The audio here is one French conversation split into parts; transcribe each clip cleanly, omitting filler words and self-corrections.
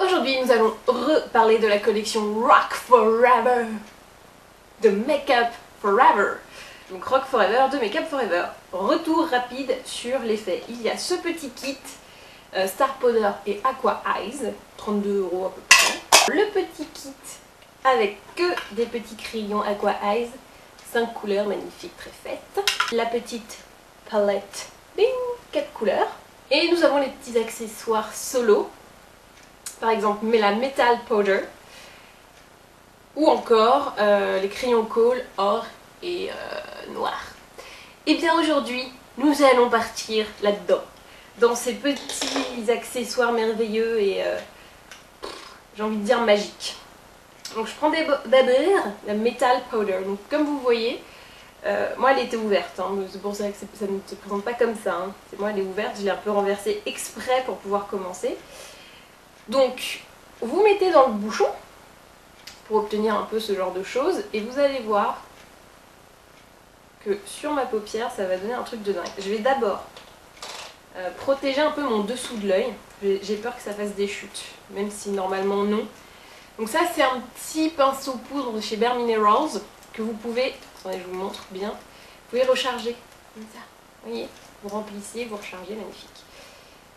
Aujourd'hui, nous allons reparler de la collection Rock Forever de Make Up Forever. Donc Rock Forever de Make Up Forever. Retour rapide sur l'effet. Il y a ce petit kit Star Powder et Aqua Eyes, 32 € à peu près. Le petit kit avec que des petits crayons Aqua Eyes, 5 couleurs magnifiques, très faites. La petite palette, bing, 4 couleurs. Et nous avons les petits accessoires solo. Par exemple la Metal Powder ou encore les crayons Kohl or et noir. Et bien aujourd'hui nous allons partir là-dedans, dans ces petits accessoires merveilleux et j'ai envie de dire magiques. Donc je prends d'abord la Metal Powder. Donc comme vous voyez, moi elle était ouverte, hein, c'est pour ça que ça ne se présente pas comme ça, hein. Moi elle est ouverte, je l'ai un peu renversée exprès pour pouvoir commencer. Donc vous mettez dans le bouchon pour obtenir un peu ce genre de choses et vous allez voir que sur ma paupière ça va donner un truc de dingue. Je vais d'abord protéger un peu mon dessous de l'œil, j'ai peur que ça fasse des chutes, même si normalement non. Donc ça c'est un petit pinceau poudre de chez Bare Minerals que vous pouvez, attendez je vous montre bien, vous pouvez recharger comme ça, vous voyez, vous remplissez, vous rechargez, magnifique.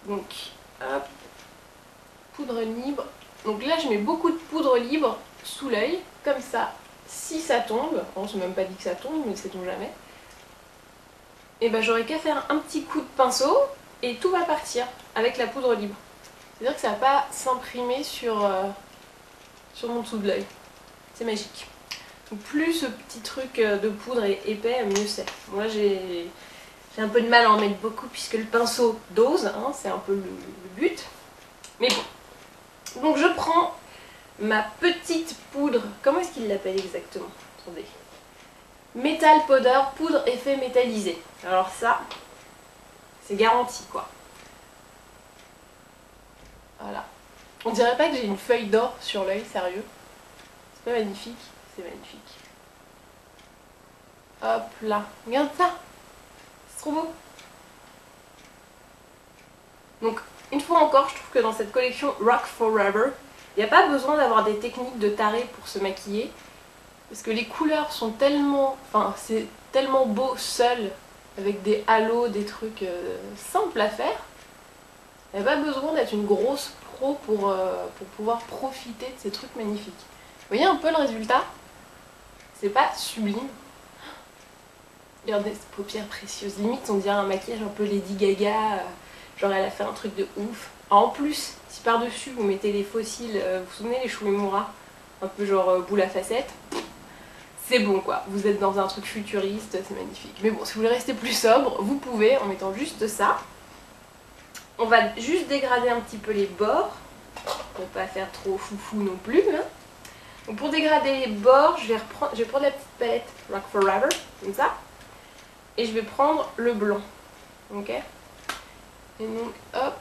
Donc hop, poudre libre. Donc là je mets beaucoup de poudre libre sous l'œil, comme ça, si ça tombe, on s'est même pas dit que ça tombe, mais ça tombe jamais, et ben j'aurai qu'à faire un petit coup de pinceau et tout va partir avec la poudre libre. C'est-à-dire que ça va pas s'imprimer sur mon dessous de l'œil. C'est magique. Donc plus ce petit truc de poudre est épais, mieux c'est. Moi j'ai un peu de mal à en mettre beaucoup puisque le pinceau dose, hein, c'est un peu le but. Mais bon. Donc je prends ma petite poudre, comment est-ce qu'il l'appelle exactement? Attendez. Metal Powder, poudre effet métallisé. Alors ça, c'est garanti quoi. Voilà. On dirait pas que j'ai une feuille d'or sur l'œil, sérieux. C'est pas magnifique? C'est magnifique. Hop là. Regarde ça. C'est trop beau. Donc, une fois encore, je trouve que dans cette collection Rock Forever, il n'y a pas besoin d'avoir des techniques de taré pour se maquiller. Parce que les couleurs sont tellement... Enfin, c'est tellement beau seul, avec des halos, des trucs simples à faire. Il n'y a pas besoin d'être une grosse pro pour pouvoir profiter de ces trucs magnifiques. Vous voyez un peu le résultat? C'est pas sublime. Regardez ces paupières précieuses. Limite on dirait un maquillage un peu Lady Gaga. Genre elle a fait un truc de ouf. En plus, si par-dessus vous mettez les fossiles, vous vous souvenez les Shuemura, un peu genre boule à facettes, c'est bon quoi. Vous êtes dans un truc futuriste, c'est magnifique. Mais bon, si vous voulez rester plus sobre, vous pouvez en mettant juste ça. On va juste dégrader un petit peu les bords, pour ne pas faire trop foufou non plus. Hein. Donc pour dégrader les bords, je vais prendre la petite palette Rock Forever, comme ça. Et je vais prendre le blanc. Ok? Et donc hop,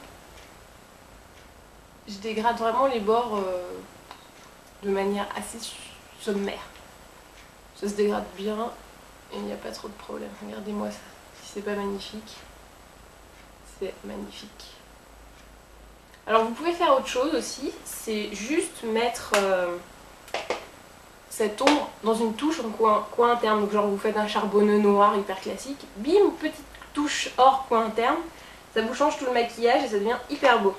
je dégrade vraiment les bords de manière assez sommaire. Ça se dégrade bien et il n'y a pas trop de problème. Regardez-moi ça, si c'est pas magnifique. C'est magnifique. Alors vous pouvez faire autre chose aussi, c'est juste mettre cette ombre dans une touche en coin interne. Donc genre vous faites un charbonneux noir hyper classique, bim, petite touche or coin interne, ça vous change tout le maquillage et ça devient hyper beau.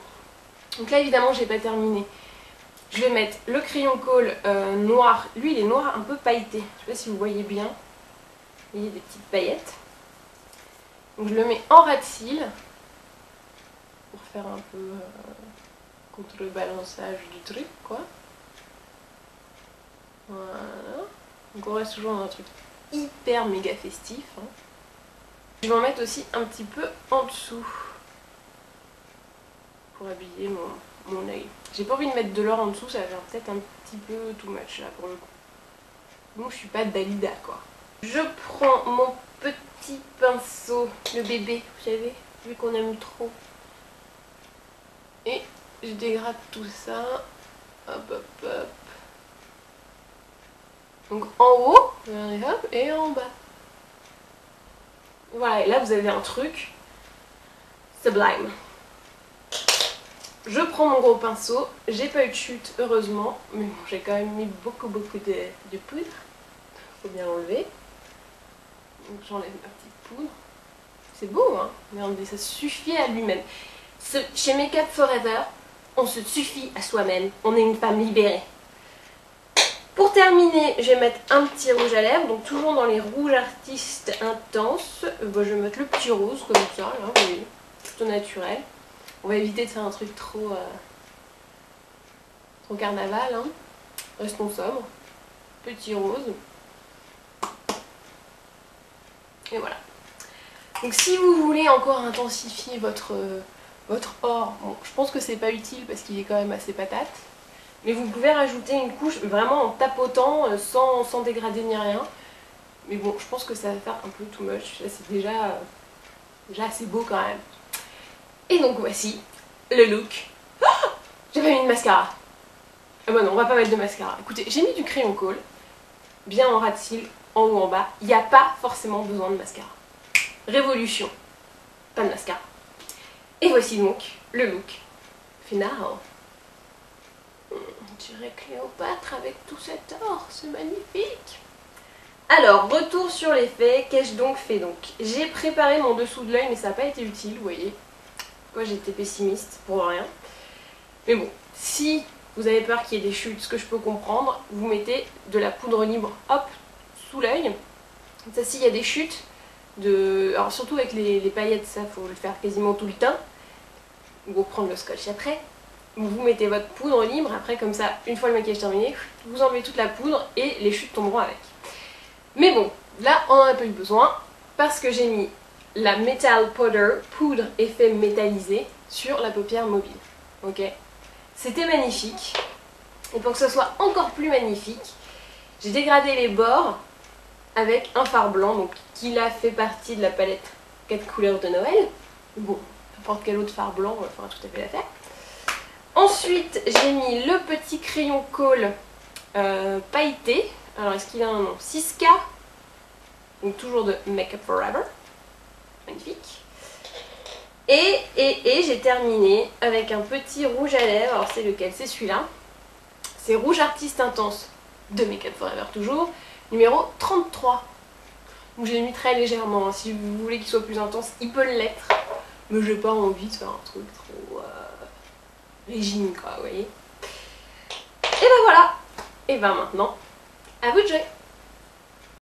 Donc là évidemment j'ai pas terminé. Je vais mettre le crayon Kohl noir, lui il est noir un peu pailleté, je sais pas si vous voyez bien, vous voyez des petites paillettes. Donc je le mets en ras de cils pour faire un peu contrebalançage du truc quoi. Voilà. Donc on reste toujours dans un truc hyper méga festif. Hein. Je vais en mettre aussi un petit peu en dessous pour habiller mon œil. J'ai pas envie de mettre de l'or en dessous, ça va faire peut-être un petit peu too much là pour le coup. Donc je suis pas Dalida quoi. Je prends mon petit pinceau, le bébé, vous savez, vu qu'on aime trop. Et je dégrade tout ça. Hop hop hop. Donc en haut, hop, et en bas. Voilà, et là vous avez un truc sublime. je prends mon gros pinceau, j'ai pas eu de chute heureusement, mais bon, j'ai quand même mis beaucoup de poudre, faut bien l'enlever. Donc j'enlève ma petite poudre. C'est beau hein, mais ça suffit à lui-même. Chez Make Up Forever, on se suffit à soi-même, on est une femme libérée. Pour terminer, je vais mettre un petit rouge à lèvres, donc toujours dans les rouges artistes intenses. Je vais mettre le petit rose comme ça, là, vous voyez, plutôt naturel. On va éviter de faire un truc trop carnaval, hein. Restons sobres. Petit rose. Et voilà. Donc si vous voulez encore intensifier votre or, bon, je pense que c'est pas utile parce qu'il est quand même assez patate. Mais vous pouvez rajouter une couche vraiment en tapotant, sans dégrader ni rien. Mais bon, je pense que ça va faire un peu too much. Là, c'est déjà assez beau quand même. Et donc voici le look. Oh, j'ai pas mis de mascara. Ah bah non, on va pas mettre de mascara. Écoutez, j'ai mis du crayon colle, bien en ras de cils, en haut en bas. Il n'y a pas forcément besoin de mascara. Révolution, pas de mascara. Et voici donc le look final. On dirait Cléopâtre avec tout cet or, c'est magnifique. Alors, retour sur les faits, qu'ai-je donc fait donc? J'ai préparé mon dessous de l'œil mais ça n'a pas été utile, vous voyez. Moi j'ai été pessimiste pour rien. Mais bon, si vous avez peur qu'il y ait des chutes, ce que je peux comprendre, vous mettez de la poudre libre, hop, sous l'œil. Ça, s'il y a des chutes, alors surtout avec les paillettes, ça faut le faire quasiment tout le temps. Vous prendre le scotch après. Vous mettez votre poudre libre, après comme ça, une fois le maquillage terminé, vous enlevez toute la poudre et les chutes tomberont avec. Mais bon, là on n'en a pas eu besoin parce que j'ai mis la Metal Powder, poudre effet métallisé, sur la paupière mobile. Ok, c'était magnifique. Et pour que ce soit encore plus magnifique, j'ai dégradé les bords avec un fard blanc, donc qui là fait partie de la palette 4 couleurs de Noël. Bon, n'importe quel autre fard blanc fera tout à fait l'affaire. Ensuite, j'ai mis le petit crayon colle pailleté. Alors, est-ce qu'il a un nom? Siska. Donc, toujours de Make Up Forever. Magnifique. Et j'ai terminé avec un petit rouge à lèvres. Alors, c'est lequel? C'est celui-là. C'est Rouge Artiste Intense de Make Up Forever, toujours. Numéro 33. Donc, j'ai mis très légèrement. Si vous voulez qu'il soit plus intense, il peut l'être. Mais j'ai pas envie de faire un truc trop... régime quoi, vous voyez. Et ben voilà. Et ben maintenant, à vous de jouer.